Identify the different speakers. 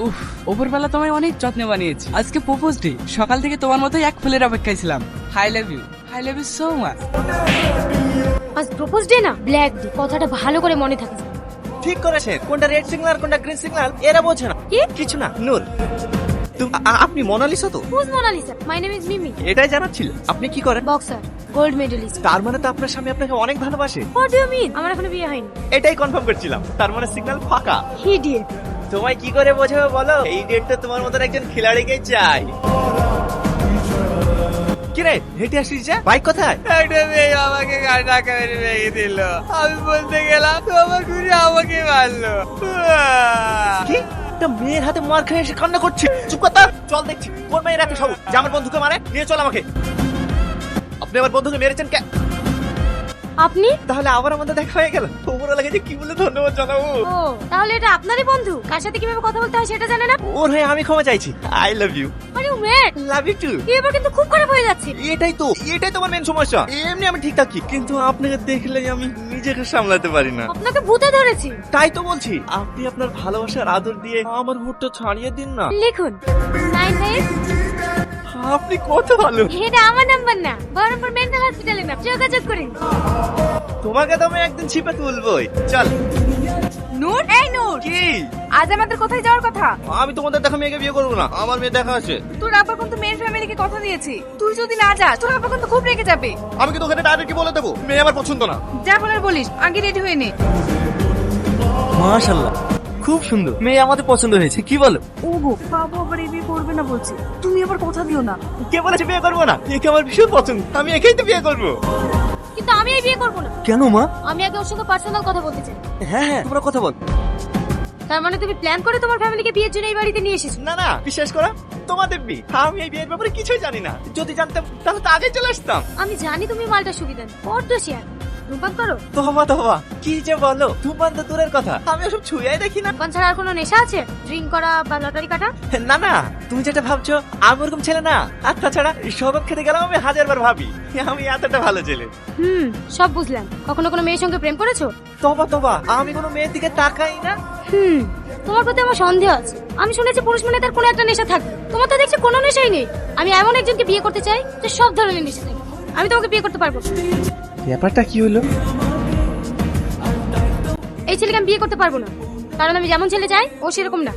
Speaker 1: উফ, ওপরবেলা তোমায় অনেক যত্নে বানিয়েছি। আজকে প্রপোজ ডে, সকাল থেকে তোমার মতোই এক ফুলের অপেক্ষায় ছিলাম। I love you so much.
Speaker 2: আজ প্রপোজ ডে না, ব্ল্যাক ডে। কথাটা ভালো করে মনে থাকে।
Speaker 3: ঠিক করেছেন, কোনটা রেড সিগন্যাল কোনটা গ্রিন সিগন্যাল এরা বোঝে না।
Speaker 2: কি?
Speaker 3: কিছু না নূর। আপনি মোনালিসা তো?
Speaker 2: Who's Monalisa? My name is Mimi.
Speaker 3: এটাই জানার ছিল। আপনি কি করেন?
Speaker 2: Boxer, gold medalist.
Speaker 3: তার মানে তো আপনার স্বামী আপনাকে অনেক ভালোবাসে।
Speaker 2: What do you mean? আমার এখনো বিয়ে হয়নি।
Speaker 3: এটাই কনফার্ম করছিলাম। তার মানে সিগন্যাল ফাঁকা।
Speaker 2: ইডিয়েট।
Speaker 3: তোমায় কি করে বোঝাবে বলো? এই ডেটটা তোমার মতন একজন খিলাড়িকে চাই। কিরে হেঁটে আসিস যা, বাইক কোথায়?
Speaker 1: একটা মেয়ে আমাকে টাকা মেরে ভেঙে দিল। আমি বলতে গেলাম তো আমার ঘুরে আমাকে মারলো।
Speaker 3: কি? একটা মেয়ের হাতে মার খেয়ে এসে কান্না করছে। চুপ কর। চল দেখছি কোন মেয়ের হাতে সব যে আমার বন্ধুকে মারে। নিয়ে চল আমাকে। আপনি আমার বন্ধুকে মেরেছেন কে?
Speaker 2: আপনি?
Speaker 3: তাহলে আবার আমাদের দেখা হয়ে গেল। ওপরওয়ালাকে যে কি বলে ধন্যবাদ জানাবো।
Speaker 2: ও, তাহলে এটা আপনারই বন্ধু? কার সাথে কিভাবে কথা বলতে হয় সেটা জানে না?
Speaker 3: ওর হয়ে আমি ক্ষমা চাইছি। I love you.
Speaker 2: আরে ম্যাড,
Speaker 3: লাভ ইউ টু।
Speaker 2: এবার কিন্তু খুব খারাপ হয়ে যাচ্ছে।
Speaker 3: এটাই তোমার মেন সমস্যা। এমনি আমি ঠিক থাকি, কিন্তু আপনাকে দেখলেই আমি নিজেকে সামলাতে পারি না।
Speaker 2: আপনাকে ভূতে ধরেছি।
Speaker 3: তাই তো বলছি, আপনি আপনার ভালোবাসার আদর দিয়ে আমার মুডটা ছাড়িয়ে দিন না।
Speaker 2: লিখুন 958।
Speaker 3: আপনি কত ভালো।
Speaker 2: এটা আমার নাম্বার না, বহরমপুর মেন্টাল হসপিটালে না, যোগাযোগ করুন।
Speaker 3: তোমাকে তো আমি একদিন ছিপে তুলবই। চল।
Speaker 1: নূর, এই নূর,
Speaker 3: কি?
Speaker 1: আজ আমাদের কোথায় যাওয়ার কথা?
Speaker 3: আমি তোমাদের দেখা মেয়েকে বিয়ে করবো না। আমার মেয়ে দেখা আছে।
Speaker 1: তোর আব্বা কিন্তু মেয়ের ফ্যামিলিকে কথা দিয়েছি, তুই যদি না যাস তোর আব্বা কিন্তু খুব রেগে যাবে।
Speaker 3: আমি কিন্তু ওখানে ডাইরেক্ট বলে দেবো মেয়ে আমার পছন্দ না।
Speaker 1: যা বলার বলিস, আগে রেডি হয়ে নে।
Speaker 3: মাশাআল্লাহ, খুব সুন্দর মেয়ে, আমাদের পছন্দ হয়েছে। কি বলো?
Speaker 1: ওগো, বাবু আবার এই বিয়ে করবে না বলছে, তুমি আবার কথা দিও না।
Speaker 3: কে বলেছে বিয়ে করবো না? একে আমার ভীষণ পছন্দ, আমি একেই তো বিয়ে করবো।
Speaker 2: কিন্তু আমি এই বিয়ে করব না।
Speaker 3: কেন মা?
Speaker 2: আমি আগে ওর সঙ্গে পার্সোনাল কথা বলতে চাই।
Speaker 3: হ্যাঁ তোমরা কথা বল।
Speaker 2: তার মানে তুমি প্ল্যান করে তোমার ফ্যামিলিকে বিয়ের জন্য এই বাড়িতে নিয়ে এসেছো?
Speaker 3: না বিশ্বাস করো, তোমাদের বিয়ে। আমি এই বিয়ের ব্যাপারে কিছুই জানি না। যদি জানতাম তাহলে তো আগে চলে আসতাম।
Speaker 2: আমি জানি তুমি মালটা সুবিধা বড্ড শেয়ার ধূমপান করো।
Speaker 3: তোবা কি যে বলো, ধূমপান তো দূরের কথা, আমি ওসব ছুঁয়েই দেখি না।
Speaker 2: ধূমপান ছাড়া আর কোনো নেশা আছে? ড্রিঙ্ক করা বা লটারি কাটা?
Speaker 3: না তুমি যেটা ভাবছো আমি ওরকম ছেলে না। আর তাছাড়া শরবত খেতে গেলাম আমি 1000 বার ভাবি আমি এতটা ভালো ছেলে।
Speaker 2: সব বুঝলাম। কখনো কোনো মেয়ের সঙ্গে প্রেম করেছো?
Speaker 3: তোবা আমি কোনো মেয়ের দিকে তাকাই না।
Speaker 2: তোমার প্রতি আমার সন্দেহ আছে। আমি শুনেছি পুরুষ মানে তার কোনো একটা নেশা থাকে, তোমার তো দেখছি কোনো নেশাই নেই। আমি এমন একজনকে বিয়ে করতে চাই যে সব ধরনের নেশা থাকে। আমি তোমাকে বিয়ে করতে পারবো।
Speaker 3: ব্যাপারটা কি হলো?
Speaker 2: এই ছেলেকে আমি বিয়ে করতে পারবো না, কারণ আমি যেমন ছেলে চাই ও সেরকম না।